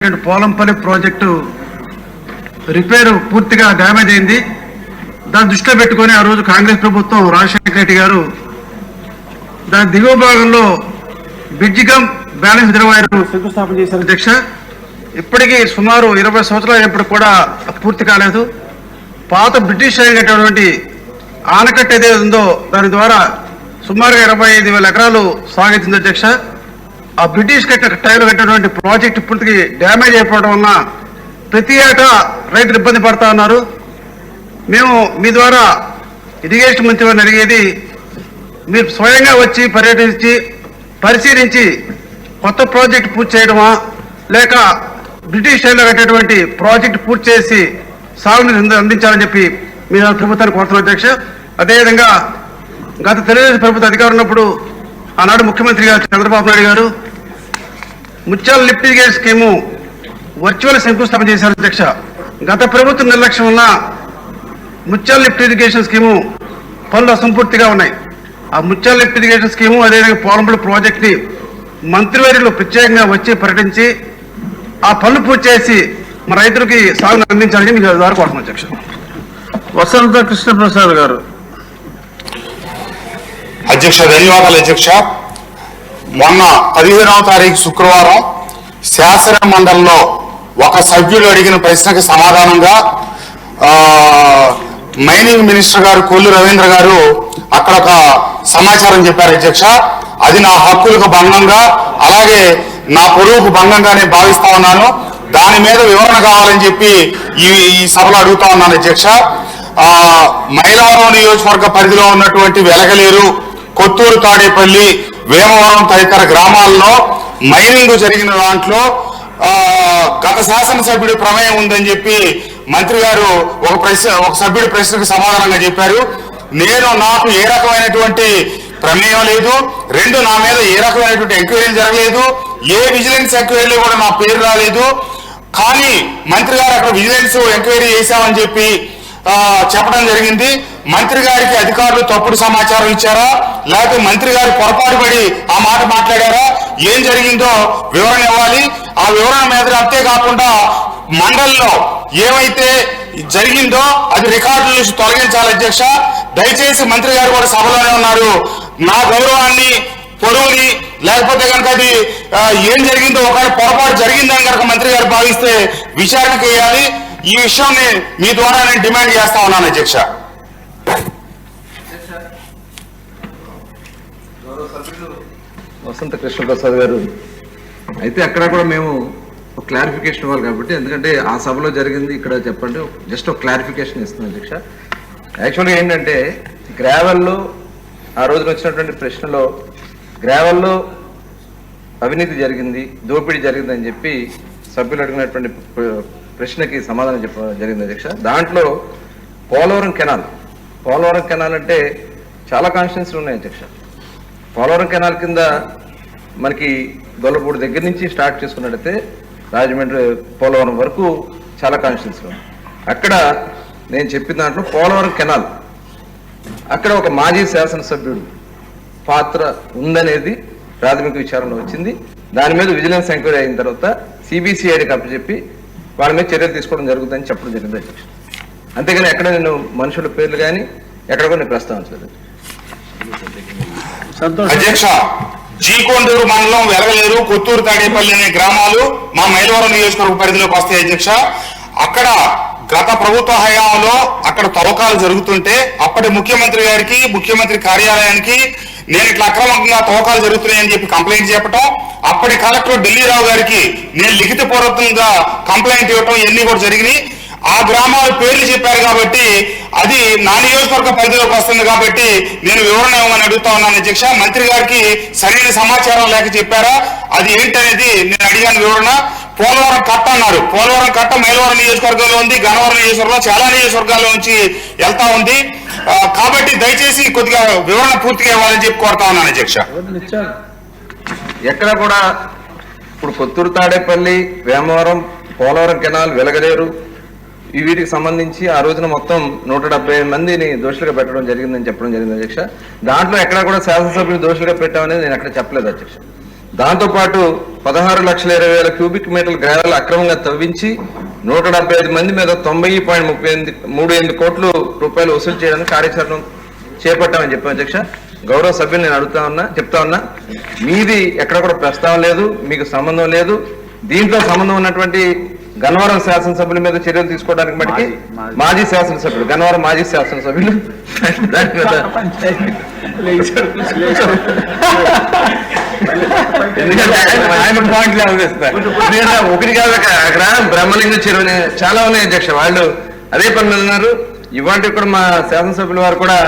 Polampalli project repair పూర్తిగా damage అయింది. దాన్ని దృష్టిలో పెట్టుకొని ఆ రోజు కాంగ్రెస్ ప్రభుత్వం రాజశేఖర రెడ్డి గారు దాని దిగువ భాగంలో బ్రిడ్జి కమ్ బ్యాలెన్స్ రిజర్వాయర్ శంకుస్థాపన చేశారు అధ్యక్ష. ఇప్పటికీ సుమారు 20 సంవత్సరాలు అయినప్పుడు కూడా పూర్తి కాలేదు. పాత బ్రిటిష్ అయినటువంటి ఆనకట్ట ఏదైతే ఉందో దాని ద్వారా సుమారుగా 25,000 ఎకరాలు సాగుతుంది అధ్యక్ష. ఆ బ్రిటిష్ టైంలో కట్టినటువంటి ప్రాజెక్టు పూర్తిగా డ్యామేజ్ అయిపోవడం వలన ప్రతి ఏటా రైతులు ఇబ్బంది పడతా ఉన్నారు. మేము మీ ద్వారా ఇరిగేషన్ మంత్రి వారిని అడిగేది, మీరు స్వయంగా వచ్చి పర్యటించి పరిశీలించి కొత్త ప్రాజెక్టు పూర్తి చేయడమా, లేక బ్రిటిష్ టైంలో కట్టేటువంటి ప్రాజెక్టు పూర్తి చేసి సాగునీరు అందించాలని చెప్పి మీరు ప్రభుత్వాన్ని కోరుతున్నారు అధ్యక్ష. అదేవిధంగా గత తెలుగుదేశం ప్రభుత్వం అధికారం ఉన్నప్పుడు ఆనాడు ముఖ్యమంత్రి గారు చంద్రబాబు నాయుడు గారు ముత్యాల లిఫ్ట్ ఇరిగేషన్ స్కీము వర్చువల్ శంకుస్థాపన చేశారు అధ్యక్ష. గత ప్రభుత్వం నిర్లక్ష్యం వల్ల ముత్యాల లిఫ్ట్ ఇరిగేషన్ స్కీము పనులు అసంపూర్తిగా ఉన్నాయి. ఆ ముత్యాల లిఫ్ట్ ఇరిగేషన్ స్కీము అదేవిధంగా పోలంపల్లి ప్రాజెక్ట్ని మంత్రివర్యులు ప్రత్యేకంగా వచ్చి పర్యటించి ఆ పనులు పూర్తి చేసి మన రైతులకి సాగును అందించాలని మీకు ద్వారా కోరుతున్నాం అధ్యక్ష. వసంత కృష్ణప్రసాద్ గారు. అధ్యక్ష ధన్యవాదాలు అధ్యక్ష. మొన్న 15వ తారీఖు శుక్రవారం శాసన మండలిలో ఒక సభ్యులు అడిగిన ప్రశ్నకి సమాధానంగా మైనింగ్ మినిస్టర్ గారు కొల్లు రవీంద్ర గారు అక్కడ ఒక సమాచారం చెప్పారు అధ్యక్ష. అది నా హక్కులకు భంగంగా అలాగే నా పొరుగుకు భంగంగా నేను భావిస్తా ఉన్నాను. దాని మీద వివరణ కావాలని చెప్పి ఈ సభలో అడుగుతా ఉన్నాను అధ్యక్ష. మైలవరం నియోజకవర్గ పరిధిలో ఉన్నటువంటి వెలగలేరు, కొత్తూరు, తాడేపల్లి, వేమవరం తదితర గ్రామాల్లో మైనింగ్ జరిగిన దాంట్లో గత శాసనసభ్యుడి ప్రమేయం ఉందని చెప్పి మంత్రి గారు ఒక సభ్యుడి ప్రశ్నకు సమాధానంగా చెప్పారు. నాకు ఏ రకమైనటువంటి ప్రమేయం లేదు. నా మీద ఏ రకమైనటువంటి ఎంక్వైరీ జరగలేదు. ఏ విజిలెన్స్ ఎంక్వైరీలో కూడా నా పేరు రాలేదు. కానీ మంత్రి గారు అక్కడ విజిలెన్స్ ఎంక్వైరీ చేశామని చెప్పి చెప్పడం జరిగింది. మంత్రి గారికి అధికారులు తప్పుడు సమాచారం ఇచ్చారా, లేకపోతే మంత్రి గారు పొరపాటు పడి ఆ మాట మాట్లాడారా, ఏం జరిగిందో వివరణ ఇవ్వాలి. ఆ వివరణ మీద అంతేకాకుండా మండలిలో ఏమైతే జరిగిందో అది రికార్డుల నుంచి తొలగించాలి అధ్యక్ష. దయచేసి మంత్రి గారు కూడా సభలోనే ఉన్నారు. నా గౌరవాన్ని, పొరుగుని, లేకపోతే కనుక అది ఏం జరిగిందో ఒకవేళ పొరపాటు జరిగిందని కనుక మంత్రి గారు భావిస్తే విచారణకు వేయాలి. ఈ విషయాన్ని మీ ద్వారా నేను డిమాండ్ చేస్తా ఉన్నాను అధ్యక్ష. వసంత కృష్ణప్రసాద్ గారు. అయితే అక్కడ కూడా మేము ఒక క్లారిఫికేషన్ ఇవ్వాలి కాబట్టి, ఎందుకంటే ఆ సభలో జరిగింది ఇక్కడ చెప్పండి, జస్ట్ ఒక క్లారిఫికేషన్ ఇస్తున్నాను అధ్యక్ష. యాక్చువల్గా ఏంటంటే గ్రావెల్లో ఆ రోజున వచ్చినటువంటి ప్రశ్నలో గ్రావెల్లో అవినీతి జరిగింది, దోపిడీ జరిగిందని చెప్పి సభ్యులు అడిగినటువంటి ప్రశ్నకి సమాధానం చెప్పడం జరిగింది అధ్యక్ష. దాంట్లో పోలవరం కెనాల్ అంటే చాలా కాన్స్టిట్యున్సీలు ఉన్నాయి అధ్యక్ష. పోలవరం కెనాల్ కింద మనకి గొల్లపూడి దగ్గర నుంచి స్టార్ట్ చేసుకున్నట్టయితే రాజమండ్రి పోలవరం వరకు చాలా కాన్స్టిట్యున్సీలు ఉన్నాయి. అక్కడ నేను చెప్పిన దాంట్లో పోలవరం కెనాల్ అక్కడ ఒక మాజీ శాసనసభ్యుడు పాత్ర ఉందనేది ప్రాథమిక విచారణలో వచ్చింది. దాని మీద విజిలెన్స్ ఎంక్వైరీ అయిన తర్వాత సిబిసిఐడికి అప్పచెప్పి వాళ్ళ మీద చర్యలు తీసుకోవడం జరుగుతుందని చెప్పడం జరిగింది అధ్యక్ష. అంతేగాని ఎక్కడ నేను మనుషుల పేర్లు కానీ ఎక్కడ కూడా నేను ప్రస్తావించలేదు అధ్యక్ష. జీకొండూరు మండలం, వెలగలేరు, కొత్తూరు, తాడేపల్లి అనే గ్రామాలు మా మైలవరం నియోజకవర్గ పరిధిలోకి వస్తాయి అధ్యక్ష. అక్కడ గత ప్రభుత్వ హయాంలో అక్కడ తవ్వకాలు జరుగుతుంటే అప్పటి ముఖ్యమంత్రి గారికి, ముఖ్యమంత్రి కార్యాలయానికి నేను ఇట్లా అక్రమంగా తవ్వకాలు జరుగుతున్నాయని చెప్పి కంప్లైంట్ చెప్పడం, అప్పటి కలెక్టర్ ఢిల్లీరావు గారికి నేను లిఖితపూర్వకంగా కంప్లైంట్ ఇవ్వటం ఇవన్నీ కూడా జరిగినాయి. ఆ గ్రామాల పేర్లు చెప్పారు కాబట్టి అది నా నియోజకవర్గ పరిధిలోకి వస్తుంది కాబట్టి నేను వివరణ ఇవ్వమని అడుగుతా ఉన్నాను అధ్యక్ష. మంత్రి గారికి సరైన సమాచారం లేక చెప్పారా, అది ఏంటనేది నేను అడిగాను వివరణ. పోలవరం కట్ట అన్నారు. పోలవరం కట్ట మైలవరం నియోజకవర్గంలో ఉంది, గన్నవరం నియోజకవర్గంలో, చాలా నియోజకవర్గాల్లో నుంచి వెళ్తా ఉంది. కాబట్టి దయచేసి కొద్దిగా వివరణ పూర్తిగా ఇవ్వాలని చెప్పి కోరుతా ఉన్నాను అధ్యక్ష. ఎక్కడ కూడా ఇప్పుడు కొత్తూరు, తాడేపల్లి, వేమవరం, పోలవరం కెనాల్, వెలగలేరు వీటికి సంబంధించి ఆ రోజున మొత్తం 170 మందిని దోషులుగా పెట్టడం జరిగిందని చెప్పడం జరిగింది అధ్యక్ష. దాంట్లో ఎక్కడ కూడా శాసనసభ్యులు దోషులుగా పెట్టామనేది నేను ఎక్కడ చెప్పలేదు అధ్యక్ష. దాంతోపాటు 16,20,000 క్యూబిక్ మీటర్ల గ్రావెల్ అక్రమంగా తవ్వించి 175 మంది మీద 90.38 కోట్ల రూపాయలు వసూలు చేయడానికి కార్యాచరణ చేపట్టామని చెప్పాను అధ్యక్ష. గౌరవ సభ్యులు నేను చెప్తా ఉన్నా మీది ఎక్కడ కూడా ప్రస్తావన లేదు, మీకు సంబంధం లేదు. దీంట్లో సంబంధం ఉన్నటువంటి గన్నవరం శాసనసభ్యుల మీద చర్యలు తీసుకోవడానికి మటుకి మాజీ శాసనసభ్యులు గన్నవరం మాజీ శాసనసభ్యులు దాని మీద ఒకటి కాదు అక్కడ బ్రహ్మలింగ చెరువు చాలా ఉన్నాయి అధ్యక్ష. వాళ్ళు అదే పని మీద ఉన్నారు. ఇవాళ కూడా మా శాసనసభ్యుల వారు కూడా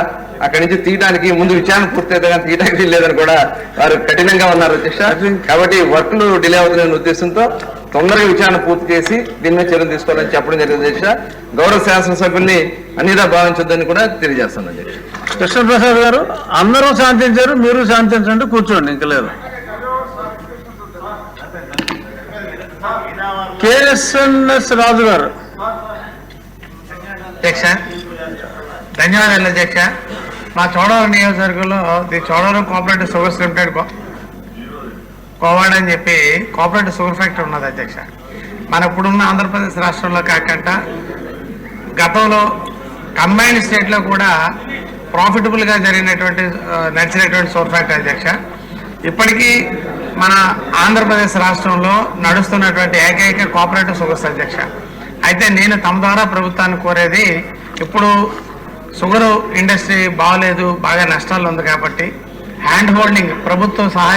అక్కడి నుంచి తీయడానికి ముందు విచారణ పూర్తయితే కానీ తీయడానికి లేదని కూడా వారు కఠినంగా ఉన్నారు అధ్యక్ష. కాబట్టి వర్క్లు డిలే అవుతున్న ఉద్దేశంతో తొందరగా విచారణ పూర్తి చేసి దీని మీద చర్యలు తీసుకోవాలని చెప్పడం జరిగింది అధ్యక్ష. గౌరవ శాసనసభ్యుల్ని అన్నిదా భావించొద్దని కూడా తెలియజేస్తాను అధ్యక్ష. కృష్ణప్రసాద్ గారు, అందరూ శాంతించారు, మీరు శాంతించండి, కూర్చోండి, ఇంకా లేదు. కేఎస్ఎన్ఎస్ రాజు గారు. అధ్యక్ష ధన్యవాదాలు అధ్యక్ష. మా చోడవరం నియోజకవర్గంలో the Chodavaram cooperative sugars limited Kovad అని చెప్పి కోఆపరేటివ్ షుగర్ ఫ్యాక్టరీ ఉన్నది అధ్యక్ష. మన ఇప్పుడున్న ఆంధ్రప్రదేశ్ రాష్ట్రంలో కాకుండా గతంలో కంబైన్డ్ స్టేట్లో కూడా ప్రాఫిటబుల్గా నడిచినటువంటి షుగర్ ఫ్యాక్టరీ అధ్యక్ష. ఇప్పటికీ మన ఆంధ్రప్రదేశ్ రాష్ట్రంలో నడుస్తున్నటువంటి ఏకైక కోఆపరేటివ్ షుగర్స్ అధ్యక్ష. అయితే నేను తమ ద్వారా ప్రభుత్వాన్ని కోరేది, ఇప్పుడు షుగర్ ఇండస్ట్రీ బాగలేదు, బాగా నష్టాలు ఉంది కాబట్టి హ్యాండ్ హోల్డింగ్ ప్రభుత్వం సహాయం